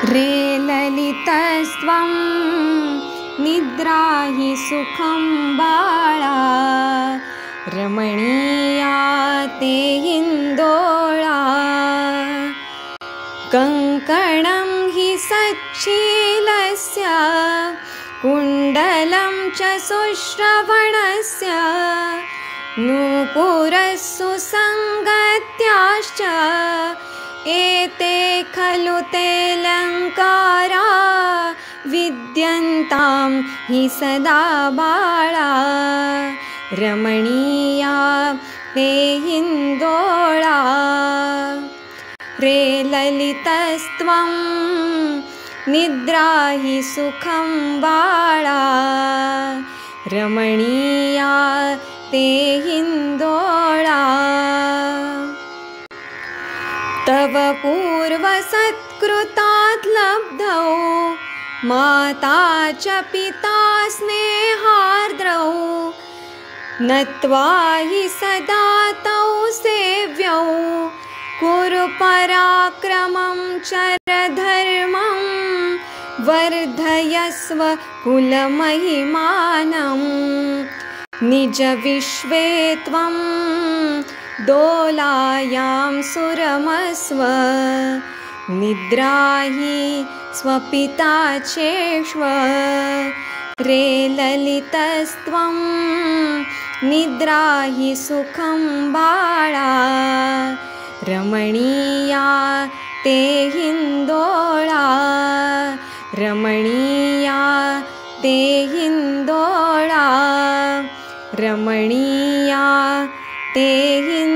रे ललितस्त्वं निद्रा हि सुखं बाळा, रमणीया ते हिन्दोळा। कङ्कणं हि सच्शीलस्य, कुण्डलं च सुश्रवणस्य, नूपुरस्सु सङ्गत्याश्च, एते खलु तेऽलङ्कारा, विद्यन्तां हि सदा बाळा, रमणीया ते हिन्दोळा। रे ललितस्त्वं निद्रा हि सुखं बाळा, रमणीया ते हिन्दोळा। तव पूर्वसत्कृतात् लब्धौ, माता च पिता स्नेहार्द्रौ, नत्वा हि सदा तौ सेव्यौ, कुरु पराक्रमं चरधर्मं, वर्धयस्व कुलमहिमानं। निजविश्वे त्वं दोलायां सुरमस्व, निद्रा हि स्वपिता चेष्व। रे ललितस्त्वं निद्रा हि सुखं बाळा, रमणीया ते हिन्दोळा, रमणीया ते हिन्दोळा, रमणीया ते हिन्दोळा।